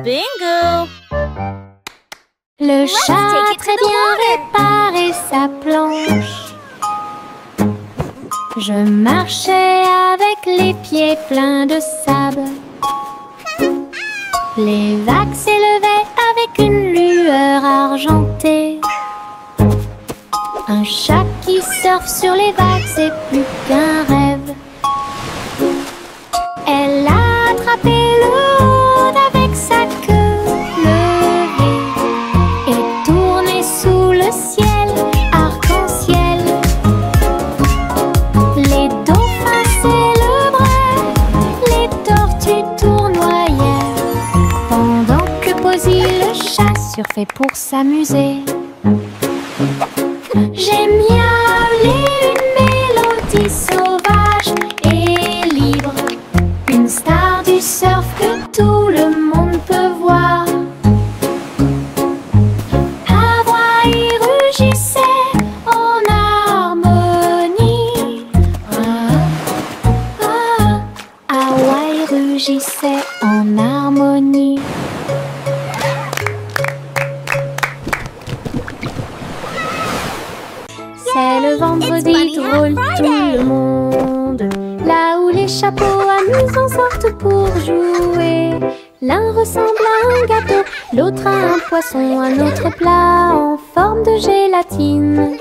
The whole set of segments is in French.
Bingo! Le chat a très bien réparé sa planche. Je marchais avec les pieds pleins de sable. Les vagues s'élevaient avec une lueur argentée. Un chat qui surfe sur les vagues, c'est plus qu'un rêve. Elle a attrapé le haut avec sa queue levée et tourné sous le ciel arc-en-ciel. Les dauphins célébraient, les tortues tournoyaient, pendant que Posy le chat surfait pour s'amuser. J'aime miauler une mélodie sauvage et libre, une star du surf que tout le monde peut voir. Hawaï rugissait en harmonie. Hawaï rugissait en harmonie. C'est le vendredi drôle, tout le monde, là où les chapeaux amusants sortent pour jouer. L'un ressemble à un gâteau, l'autre à un poisson, un autre plat en forme de gélatine.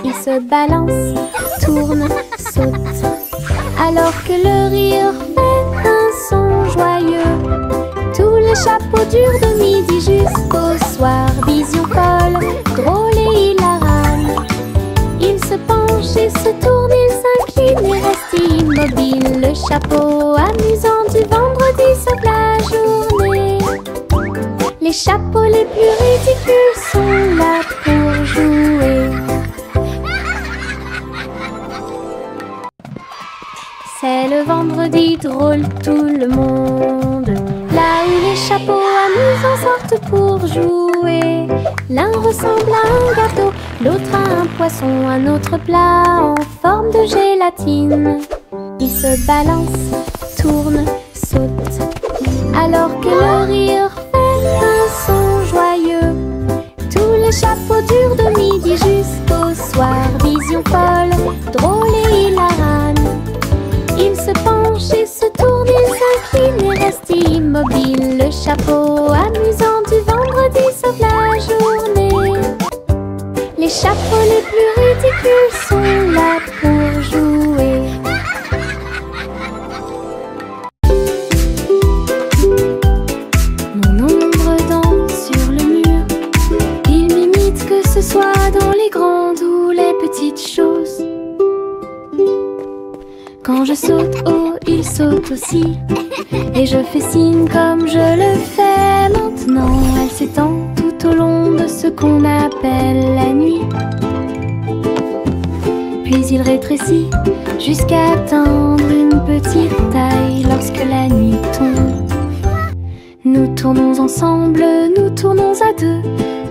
Ils se balancent, tournent, sautent, alors que le rire fait un son joyeux. Tous les chapeaux durent de midi jusqu'au soir. Vision folle, drôle et hilarante. Ils se penchent et se tournent, ils s'inclinent et restent immobiles. Le chapeau amusant du vendredi sauve la journée. Les chapeaux les plus ridicules sont là pour jouer. C'est le vendredi drôle, tout le monde, là où les chapeaux amusants sortent pour jouer. L'un ressemble à un gâteau, l'autre à un poisson, un autre plat en forme de gélatine. Ils se balancent, tournent, sautent, alors que le rire fait un son joyeux. Tous les chapeaux durent de midi jusqu'au soir. Vision folle, drôle et hilarante. Ils se penchent et se tournent, ils s'inclinent et restent immobiles. Le chapeau amusant du vendredi sauve la journée. Les chapeaux les plus ridicules sont là pour jouer. Mon ombre danse sur le mur. Il m'imite que ce soit dans les grandes ou les petites choses. Quand je saute haut, il saute aussi. Et je fais signe comme je le fais maintenant. Elle s'étend tout au long de ce qu'on appelle la nuit. Puis il rétrécit jusqu'à atteindre une petite taille lorsque la nuit tombe. Nous tournons ensemble, nous tournons à deux.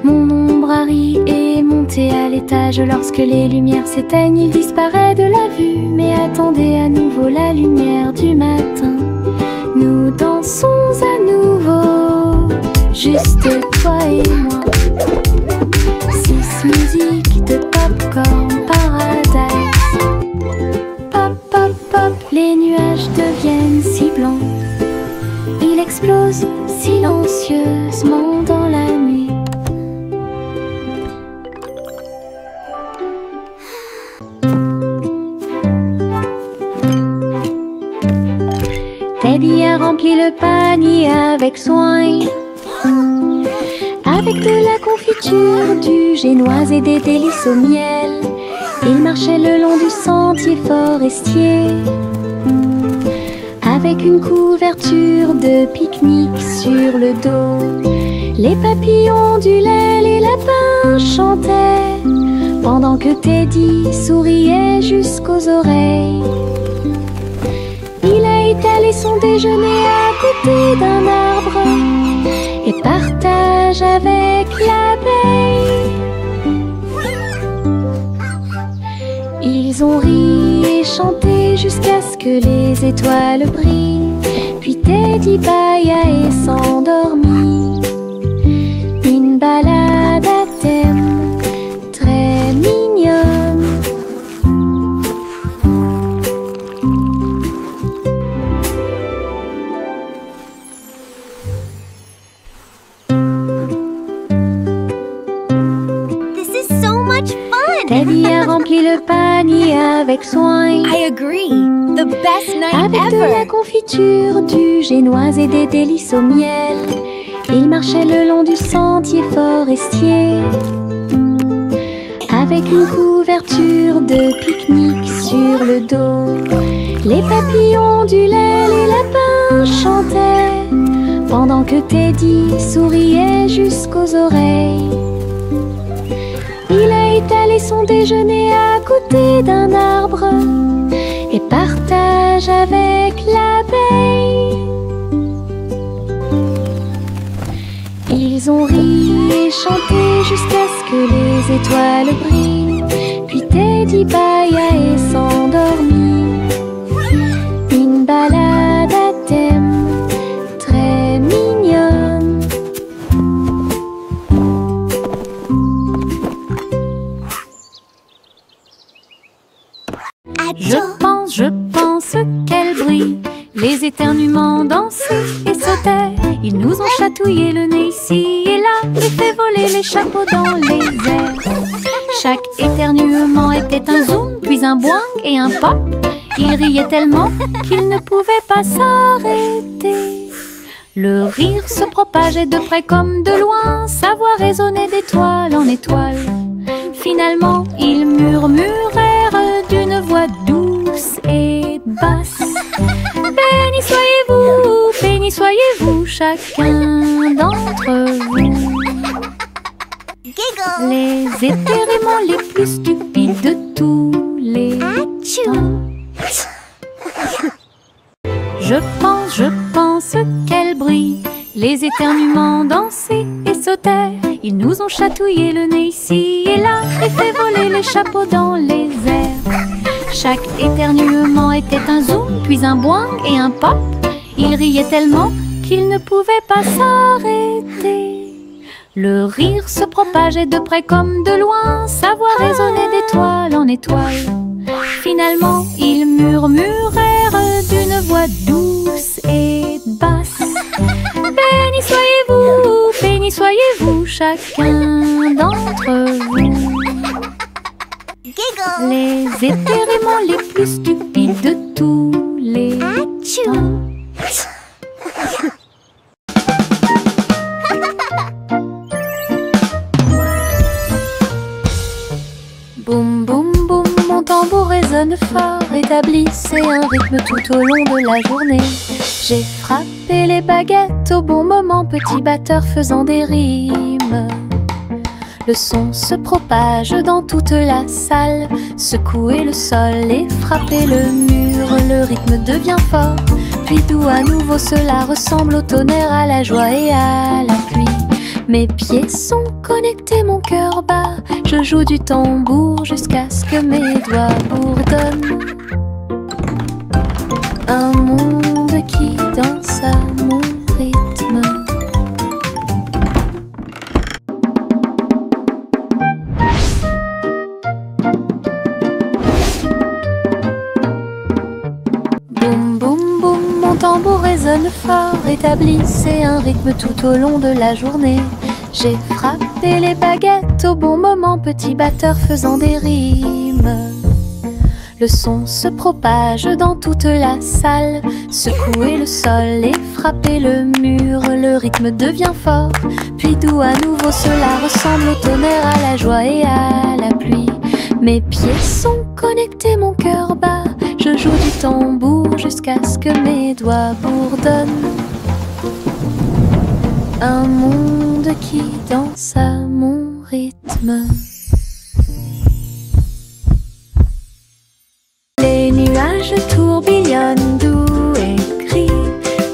Mon ombre Harry est monté à l'étage. Lorsque les lumières s'éteignent, il disparaît de la vue. Mais attendez à nouveau la lumière du matin. Nous dansons à nouveau, juste toi et moi. 6 musiques de Popcorn Paradise. Pop, pop, pop, les nuages deviennent si blancs. Il explose silencieusement dans la nuit. Teddy a rempli le panier avec soin, avec de la confiture, du génoise et des délices au miel. Il marchait le long du sentier forestier, avec une couverture de pique-nique sur le dos. Les papillons ondulaient, les lapins chantaient, pendant que Teddy souriait jusqu'aux oreilles. Il a étalé son déjeuner à côté d'un arbre et partage avec l'abeille. Ils ont ri et chanté jusqu'à ce que les étoiles brillent. Puis Teddy bâilla et s'endormit. remplit le panier avec soin. I agree. The best night Avec de la ever. confiture, du génoise et des délices au miel, il marchait le long du sentier forestier. Avec une couverture de pique-nique sur le dos, les papillons du lait, les lapins chantaient, pendant que Teddy souriait jusqu'aux oreilles. Il a étalé son déjeuner à côté d'un arbre et partage avec l'abeille. Ils ont ri et chanté jusqu'à ce que les étoiles brillent. Puis Teddy bâilla et s'endormit. Une balade à thème très mignonne. Je pense qu'elle brille. Les éternuements dansaient et sautaient. Ils nous ont chatouillé le nez ici et là et fait voler les chapeaux dans les airs. Chaque éternuement était un zoom, puis un boing et un pop. Ils riaient tellement qu'ils ne pouvaient pas s'arrêter. Le rire se propageait de près comme de loin, sa voix résonnait d'étoile en étoile. Finalement, ils murmurèrent d'une voix douce et basse. Béni soyez-vous, chacun d'entre vous. Giggle. Les éternuements les plus stupides de tous les temps. Je pense qu'elle brille. Les éternuements dansaient et sautaient. Ils nous ont chatouillé le nez ici et là et fait voler les chapeaux dans les airs. Chaque éternuement était un zoom, puis un boing et un pop. Ils riaient tellement qu'ils ne pouvaient pas s'arrêter. Le rire se propageait de près comme de loin, sa voix résonnait d'étoile en étoile. Finalement, ils murmurèrent d'une voix douce et basse. Béni soyez-vous, chacun d'entre vous. Giggle. Les éternuements les plus stupides de tous les temps. Boum boum boum, mon tambour résonne fort, établissez un rythme tout au long de la journée. J'ai frappé les baguettes au bon moment, petit batteur faisant des rimes. Le son se propage dans toute la salle, secouez le sol et frappez le mur. Le rythme devient fort, puis doux à nouveau, cela ressemble au tonnerre, à la joie et à la pluie. Mes pieds sont connectés, mon cœur bat, je joue du tambour jusqu'à ce que mes doigts bourdonnent. Un monde qui danse à mon rythme. Boum boum boum, mon tambour résonne fort, établissez un rythme tout au long de la journée. J'ai frappé les baguettes au bon moment, petit batteur faisant des rimes. Le son se propage dans toute la salle, secouez le sol et frappez le mur. Le rythme devient fort, puis doux à nouveau, cela ressemble au tonnerre, à la joie et à la pluie. Mes pieds sont connectés, mon cœur bat, je joue du tambour jusqu'à ce que mes doigts bourdonnent. Un monde qui danse à mon rythme. Les nuages tourbillonnent doux et gris,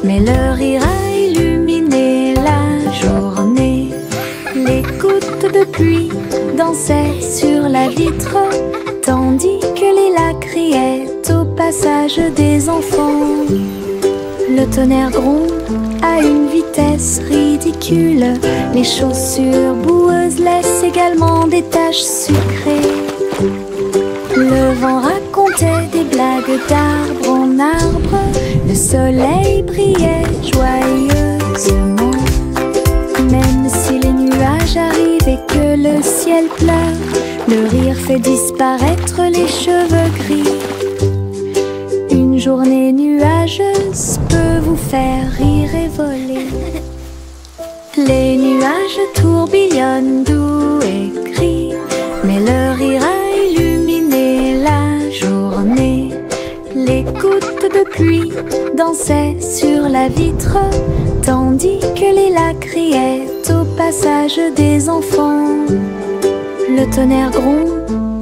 mais leur rire a illuminé la journée. Les gouttes de pluie dansaient sur la vitre, tandis que les lacs criaient au passage des enfants. Le tonnerre gronde à une vitesse ridicule, les chaussures boueuses laissent également des taches sucrées. Le vent racontait des blagues d'arbre en arbre, le soleil brillait joyeusement. Même si les nuages arrivent et que le ciel pleure, le rire fait disparaître disparaître les cheveux gris. Une journée nuageuse peut vous faire rire et voler. Les nuages tourbillonnent doux et gris, mais leur rire a illuminé la journée. Les gouttes de pluie dansaient sur la vitre, tandis que les lacs riaient au passage des enfants. Le tonnerre gronde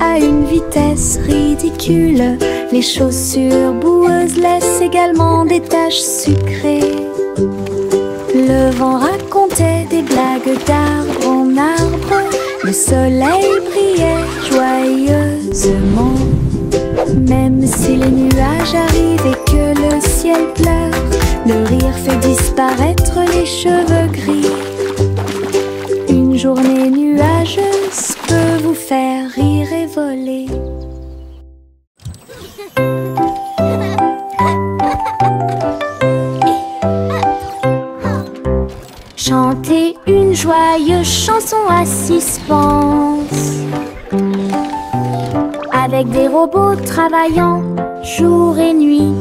à une vitesse ridicule. Les chaussures boueuses laissent également des taches sucrées. Le vent racontait des blagues d'arbre en arbre. Le soleil brillait joyeusement. Même si les nuages arrivent et que le ciel pleure, le rire fait disparaître les cheveux gris. Une journée nuageuse peut vous faire rire et voler. Chanter une joyeuse chanson à suspense, avec des robots travaillant jour et nuit.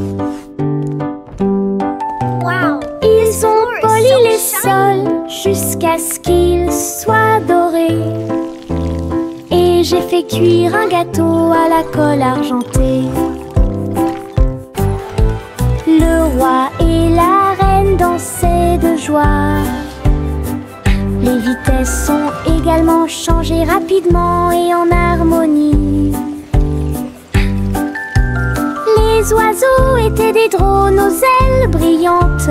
Ils ont poli les sols jusqu'à ce qu'ils soient dorés. Et j'ai fait cuire un gâteau à la colle argentée. Le roi et la reine dansaient de joie. Les vitesses sont également changées rapidement et en harmonie. Les oiseaux étaient des drones aux ailes brillantes.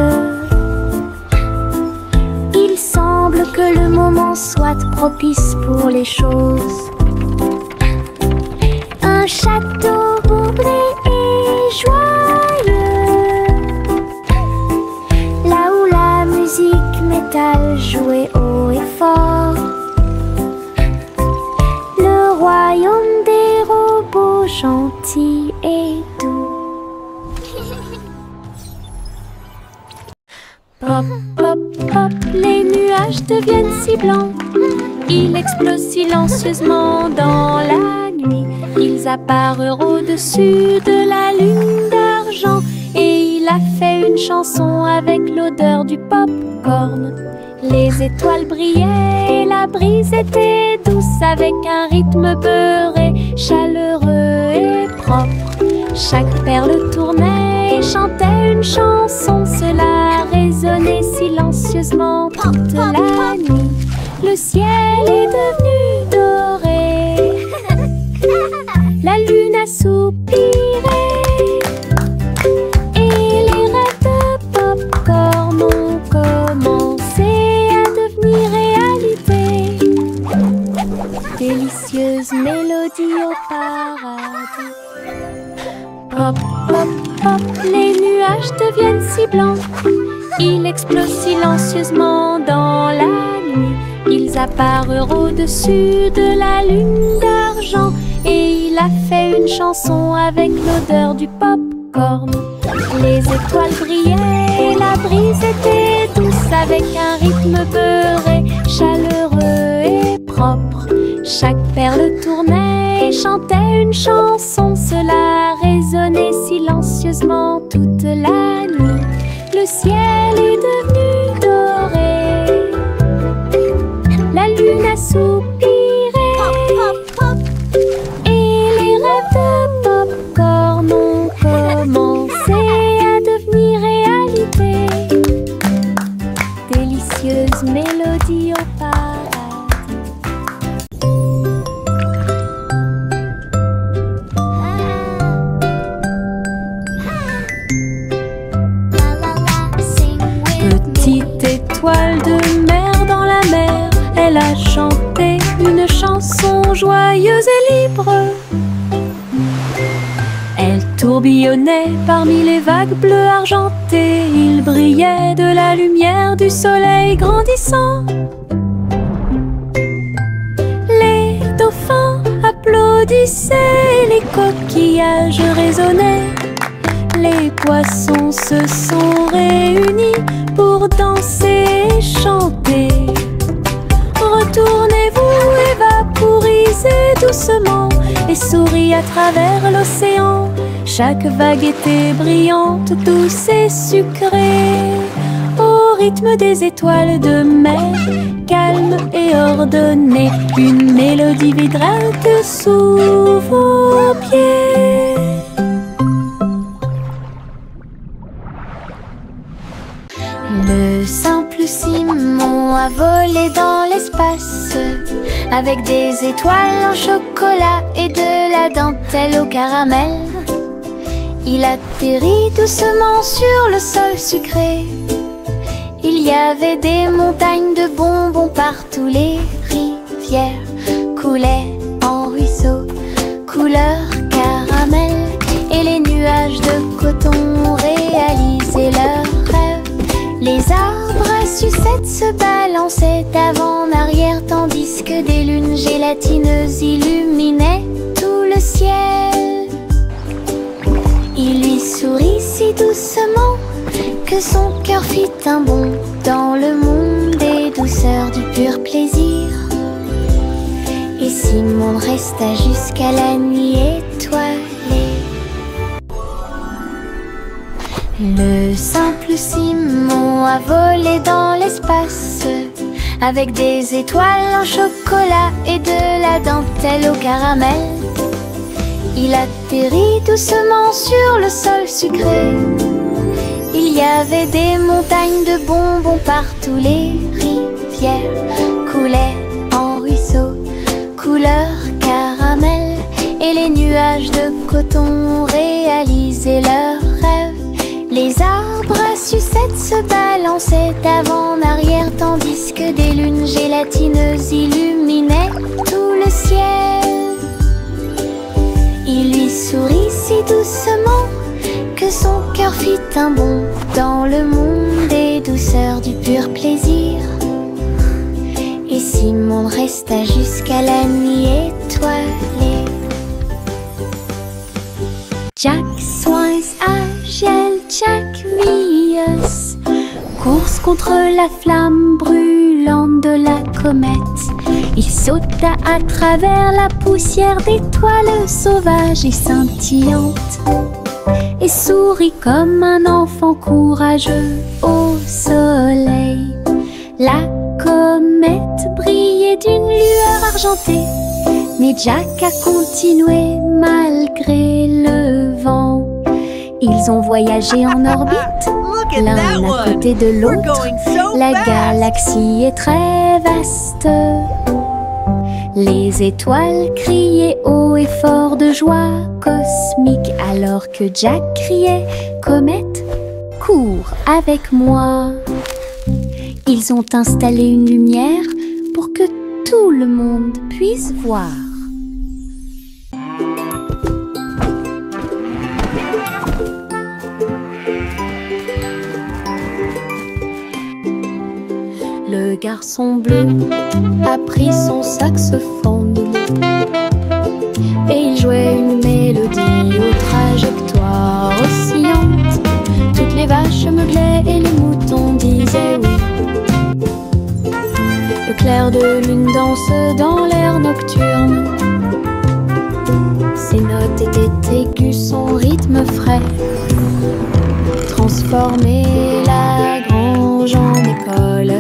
Il semble que le moment soit propice pour les choses. Un château bouclé et joyeux, là où la musique métal jouait haut et fort. Le royaume des robots gentils et doux. Pop, pop, pop, les nuages deviennent si blancs. Ils explosent silencieusement dans la nuit. Ils apparurent au-dessus de la lune d'argent. Et il a fait une chanson avec l'odeur du pop-corn. Les étoiles brillaient et la brise était douce, avec un rythme beurré, chaleureux et propre. Chaque perle tournait et chantait une chanson. Cela résonnait silencieusement toute la nuit. Le ciel est devenu doré. La lune a soupiré. Et les rêves de pop-corn ont commencé à devenir réalité. Délicieuse mélodie au paradis. Pop, pop, pop, les nuages deviennent si blancs. Ils explosent silencieusement dans la nuit. Ils apparurent au-dessus de la lune d'argent. Et il a fait une chanson avec l'odeur du pop-corn. Les étoiles brillaient et la brise était douce, avec un rythme beurré, chaleureux et propre. Chaque perle tournait et chantait une chanson. Cela résonnait silencieusement toute la nuit. Le ciel est devenu doré. La lune a soupiré. Et les rêves de pop-corn ont commencé à devenir réalité. Délicieuse mélodie au paradis. Petite étoile de mer dans la mer, elle a chanté une chanson joyeuse et libre. Elle tourbillonnait parmi les vagues bleues argentées. Il brillait de la lumière du soleil grandissant. Les dauphins applaudissaient, les coquillages résonnaient. Les poissons se sont réunis pour danser et chanter. Retournez-vous et vaporisez doucement, et souris à travers l'océan. Chaque vague était brillante, douce et sucrée. Au rythme des étoiles de mer, calme et ordonnée, une mélodie vibrante sous vos pieds. Le simple Simon a volé dans l'espace, avec des étoiles en chocolat et de la dentelle au caramel. Il atterrit doucement sur le sol sucré. Il y avait des montagnes de bonbons partout. Les rivières coulaient en ruisseaux, couleur caramel. Et les nuages de coton réalisaient leurs rêves. Les arbres à sucettes se balançaient avant en arrière, tandis que des lunes gélatineuses illuminaient tout le ciel. Il lui sourit si doucement que son cœur fit un bond dans le monde des douceurs du pur plaisir. Et Simon resta jusqu'à la nuit étoilée. Le simple Simon a volé dans l'espace, avec des étoiles en chocolat et de la dentelle au caramel. Il atterrit doucement sur le sol sucré. Il y avait des montagnes de bonbons partout. Les rivières coulaient en ruisseaux, couleur caramel. Et les nuages de coton réalisaient leurs rêves. Les arbres à sucettes se balançaient avant en arrière, tandis que des lunes gélatineuses illuminaient tout le ciel. Il lui sourit si doucement que son cœur fit un bond dans le monde des douceurs du pur plaisir. Et Simon resta jusqu'à la nuit étoilée. Jack Swans agile, Jack Mius, course contre la flamme brûlante de la comète. Il sauta à travers la poussière d'étoiles sauvages et scintillantes, et sourit comme un enfant courageux au soleil. La comète brillait d'une lueur argentée, mais Jack a continué malgré le vent. Ils ont voyagé en orbite, l'un à côté de l'autre. La galaxie est très vaste. Les étoiles criaient haut et fort de joie cosmique, alors que Jack criait « Comète, cours avec moi !» Ils ont installé une lumière pour que tout le monde puisse voir. Le garçon bleu a pris son saxophone et il jouait une mélodie aux trajectoires oscillantes. Toutes les vaches meuglaient et les moutons disaient oui. Le clair de lune danse dans l'air nocturne. Ses notes étaient aiguës, son rythme frais transformait la grange en école.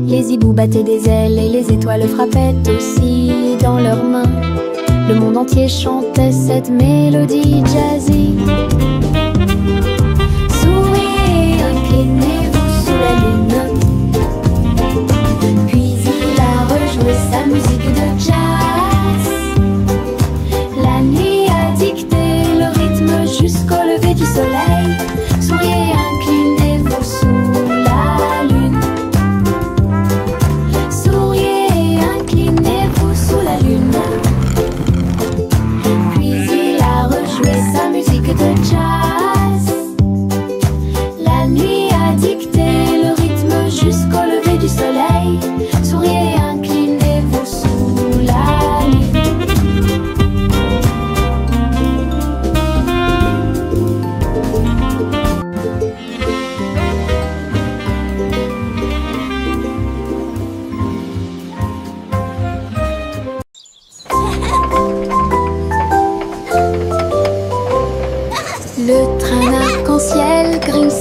Les hiboux battaient des ailes et les étoiles frappaient aussi dans leurs mains. Le monde entier chantait cette mélodie jazzy. Souriez, inclinez-vous sous la lune. Puis il a rejoué sa musique de jazz. La nuit a dicté le rythme jusqu'au lever du soleil. Souriez, inclinez-vous sous la lune. Souriez, inclinez-vous sous la lune. Puis il a rejoué sa musique de jazz.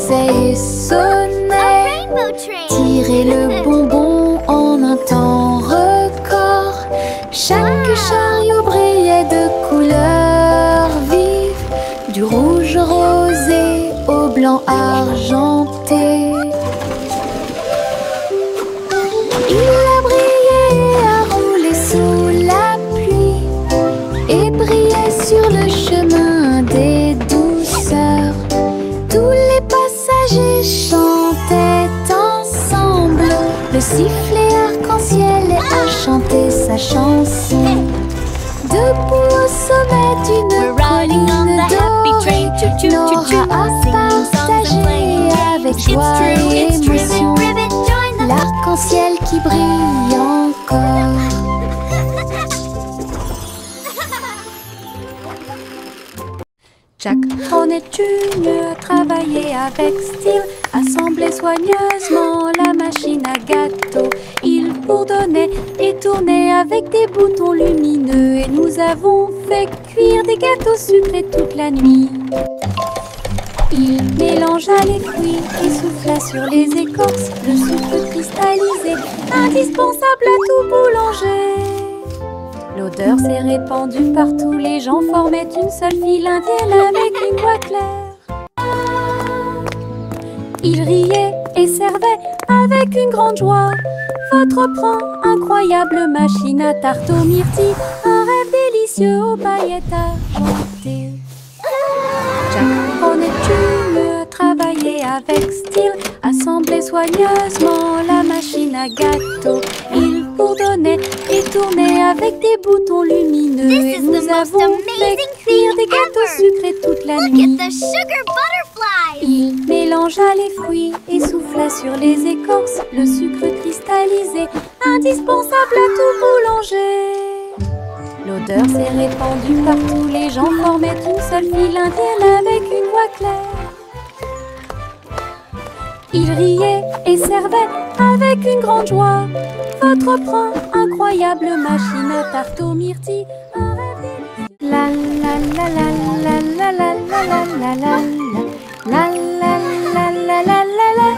passait et sonnait. Tirer le bonbon en un temps record. Chaque chariot brillait de couleurs vives, du rouge rosé au blanc argenté. Il a brillé et a roulé sous la pluie et brillait sur le chemin des douceurs. Tous les passagers chantaient ensemble le sifflet arc-en-ciel et a chanté sa chanson. Debout au sommet d'une colline dorée, Nora a partagé avec joie et émotion l'arc-en-ciel qui brille encore. Jack Hornet Jr. travaillait avec style, assemblait soigneusement la machine à gâteau. Il bourdonnait et tournait avec des boutons lumineux et nous avons fait cuire des gâteaux sucrés toute la nuit. Il mélangea les fruits et souffla sur les écorces le sucre cristallisé, indispensable à tout boulanger. L'odeur s'est répandue partout, les gens formaient une seule file indienne avec une voix claire. Il riait et servait avec une grande joie votre pain, incroyable machine à tarte aux myrtilles, un rêve délicieux aux paillettes argentées. Jack Hornet Jr. travaillait avec style, assemblait soigneusement la machine à gâteau. Il bourdonnait et tournait avec des boutons lumineux et nous avons fait cuire des gâteaux sucrés toute la nuit. Il mélangea les fruits et souffla sur les écorces le sucre cristallisé, indispensable à tout boulanger. L'odeur s'est répandue partout, les gens formaient une seule file indienne avec une voix claire. Il riait et servait avec une grande joie votre pain, incroyable machine à tarte aux myrtilles, un rêve délicieux. La la la la la la la la la la la la la la la.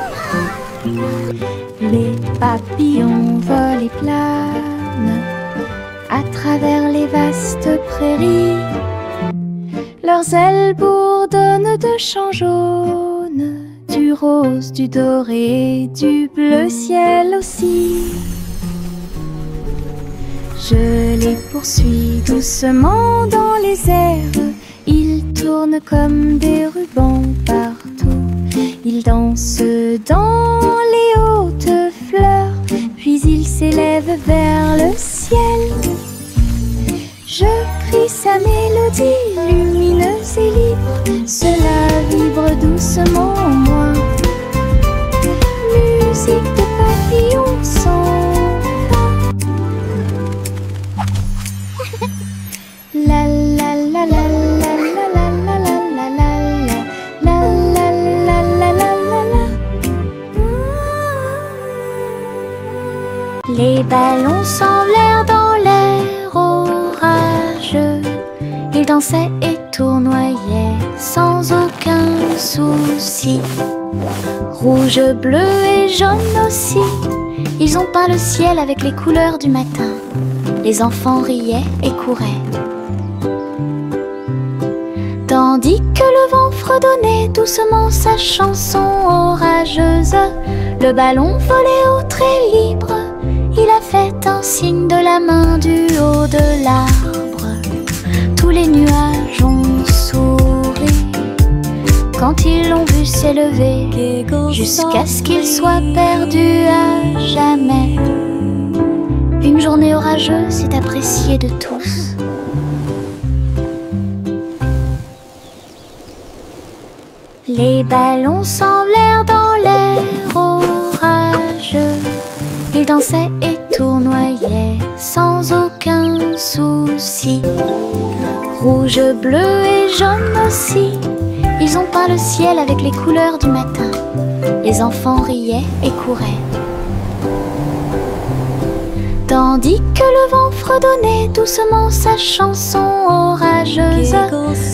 Les papillons volent et planent à travers les vastes prairies. Leurs ailes bourdonnent de chants jaunes, du rose, du doré, du bleu ciel aussi. Je les poursuis doucement dans les airs. Ils tournent comme des rubans partout. Ils dansent dans les hautes fleurs, puis ils s'élèvent vers le ciel. Je crie sa mélodie lumineuse et libre, cela vibre doucement en moi. Musique de papillons sans fin. La la la la la la la la la la la la la la la la. Les ballons s'envolèrent dans l'air orageux. Ils dansaient et tournoyaient sans aucun souci. Rouge, bleu et jaune aussi. Ils ont peint le ciel avec les couleurs du matin. Les enfants riaient et couraient. Tandis que le vent fredonnait doucement sa chanson orageuse, le ballon volait au très libre. Il a fait un signe de la main du haut de l'arbre. Tous les nuages ont souri quand ils l'ont vu s'élever, jusqu'à ce qu'il soit perdu à jamais. Une journée orageuse est appréciée de tous. Les ballons s'envolèrent dans l'air orageux. Ils dansaient et tournoyaient sans aucun souci. Rouge, bleu et jaune aussi. Ils ont peint le ciel avec les couleurs du matin. Les enfants riaient et couraient. Tandis que le vent fredonnait doucement sa chanson orageuse,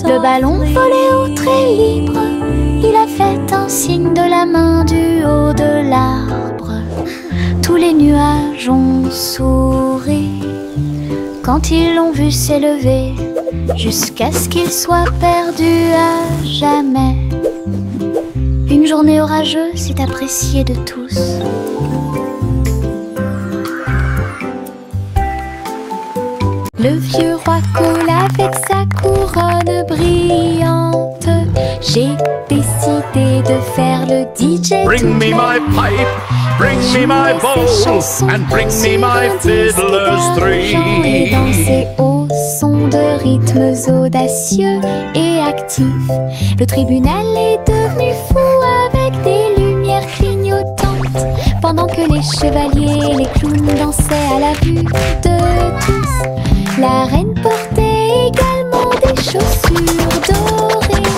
le ballon volait au très libre. Il a fait un signe de la main du haut de l'arbre. Tous les nuages ont souri quand ils l'ont vu s'élever, jusqu'à ce qu'il soit perdu à jamais. Une journée orageuse est appréciée de tous. Le vieux roi coule avec sa couronne brillante. J'ai décidé de faire le DJ. Bring me my pipe, bring me my bowl, and bring me my fiddlers three. Et danser au son de rythmes audacieux et actifs. Le tribunal est devenu fou avec des lumières clignotantes, pendant que les chevaliers et les clowns dansaient à la vue de tous. La reine portait également des chaussures dorées,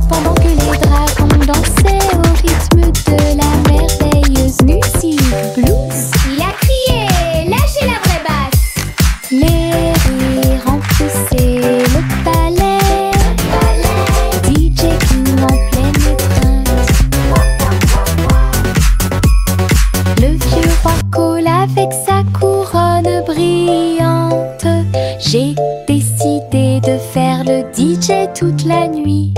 pendant que les dragons dansaient au rythme de la merveilleuse musique blues. Il a crié, lâchez la vraie basse. Les rires remplissaient le palais, DJ King en pleine étreinte. Le vieux roi coule avec sa couronne brillante. J'ai décidé de faire le DJ toute la nuit.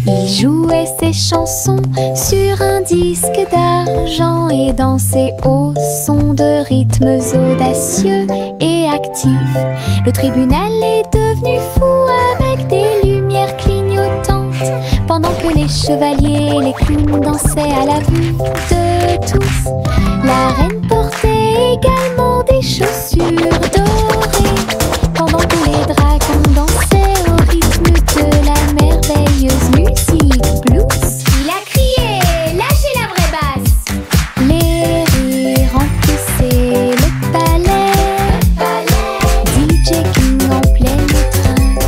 Il jouait ses chansons sur un disque d'argent et dansait au son de rythmes audacieux et actifs. Le tribunal est devenu fou avec des lumières clignotantes, pendant que les chevaliers et les clowns dansaient à la vue de tous. La reine portait également des chaussures dorées, pendant que les dragons dansaient au rythme de la merveilleuse musique blues. Il a crié, lâchez la vraie basse. Les rires remplissaient le palais, DJ King en pleine étreinte.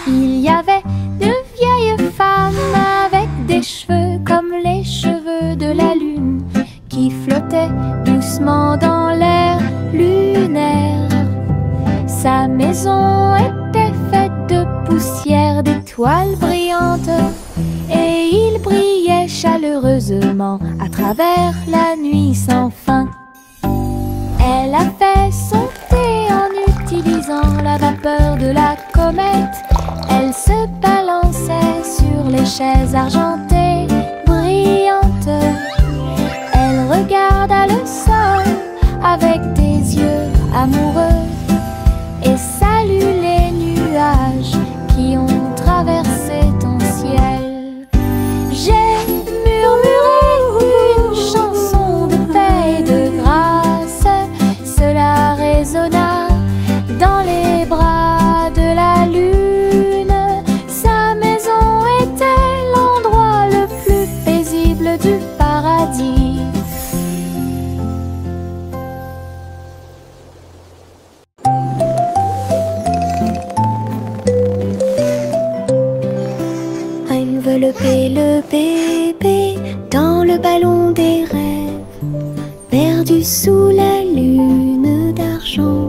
Il y avait de vieilles femmes avec des cheveux comme les cheveux de la lune, qui flottaient doucement dans l'air lunaire. Sa maison était faite de poussière, d'étoiles brillantes, et il brillait chaleureusement à travers la nuit sans fin. Elle a fait son thé en utilisant la vapeur de la comète. Elle se balançait sur les chaises argentées brillantes. Elle regarda le sol avec des yeux amoureux et salue les nuages qui ont traversé ton ciel. J'ai murmuré une chanson de paix et de grâce. Cela résonna dans les bras de la lune. Sa maison était l'endroit le plus paisible du paradis. Envelopper le bébé dans le ballon des rêves, perdu sous la lune d'argent.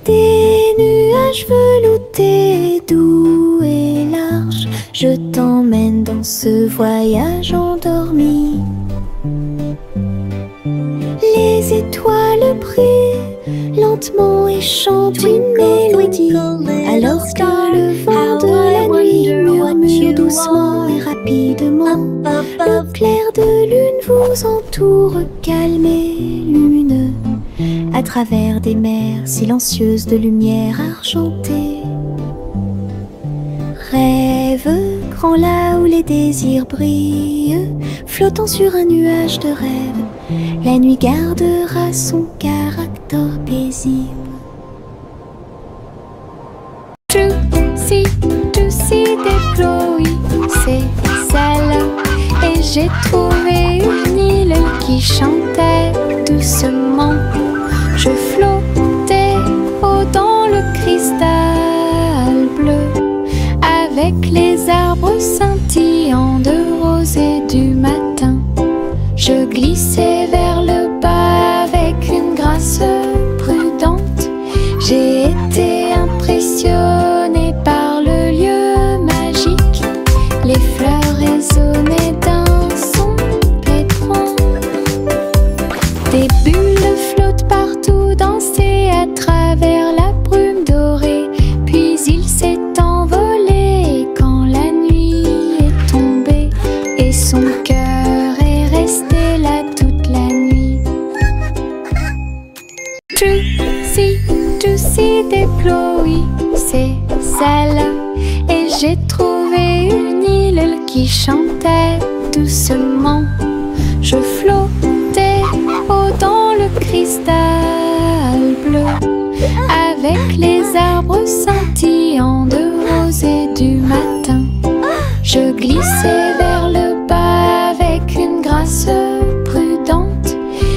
Des nuages veloutés, doux et larges, je t'emmène dans ce voyage endormi. Les étoiles brillent lentement et chantent une mélodie, alors que le vent de la nuit murmure doucement et rapidement. Le clair de lune vous entoure, calme et lumineux, à travers des mers silencieuses de lumière argentée. Rêve grand là où les désirs brillent, flottant sur un nuage de rêve, la nuit gardera son caractère paisible. Juicy des Chloé, c'est celle. Et j'ai trouvé une île qui chantait doucement. Je flottais haut dans le cristal bleu, avec les arbres scintillants de rose et du matin. Je glissais vers le bas avec une grâce prudente. J'ai été impressionnée j'ai trouvé une île qui chantait doucement. Je flottais haut dans le cristal bleu, avec les arbres scintillants de rosée du matin. Je glissais vers le bas avec une grâce prudente.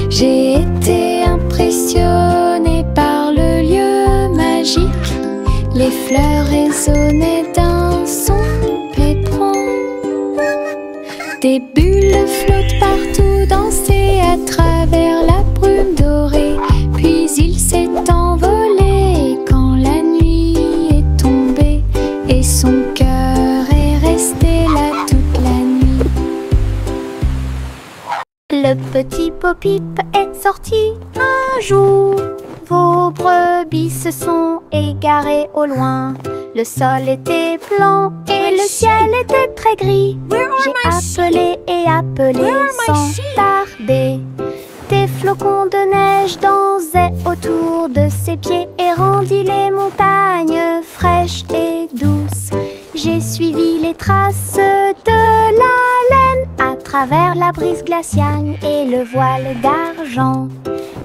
J'ai été impressionnée par le lieu magique. Les fleurs résonnaient d'un son pétrant. Des bulles flottent partout, dansaient à travers la brume dorée. Puis il s'est envolé quand la nuit est tombée, et son cœur est resté là toute la nuit. Le petit Bo-Peep est sorti un jour. Vos brebis se sont égarées au loin. Le sol était blanc et le ciel était très gris. J'ai appelé et appelé sans tarder. Des flocons de neige dansaient autour de ses pieds et rendit les montagnes fraîches et douces. J'ai suivi les traces de la laine à travers la brise glaciale et le voile d'argent.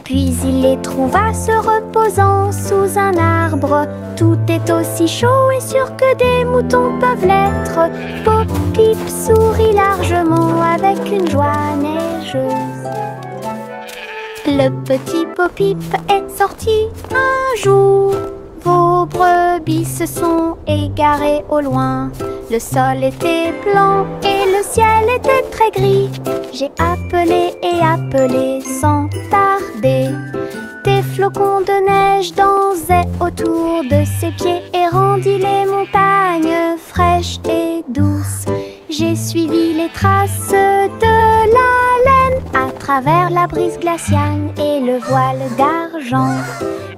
Puis il les trouva se reposant sous un arbre. Tout est aussi chaud et sûr que des moutons peuvent l'être. Bo-Peep sourit largement avec une joie neigeuse. Le petit Bo-Peep est sorti un jour. Vos brebis se sont égarées au loin. Le sol était blanc et le ciel était très gris. J'ai appelé et appelé sans tarder. Des flocons de neige dansaient autour de ses pieds et rendit les montagnes fraîches et douces. J'ai suivi les traces de la laine à travers la brise glaciale et le voile d'argent.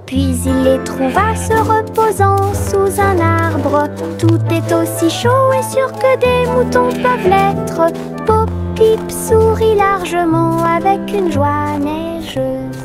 Puis il les trouva se reposant sous un arbre. Tout est aussi chaud et sûr que des moutons peuvent l'être. Bo-Peep sourit largement avec une joie neigeuse.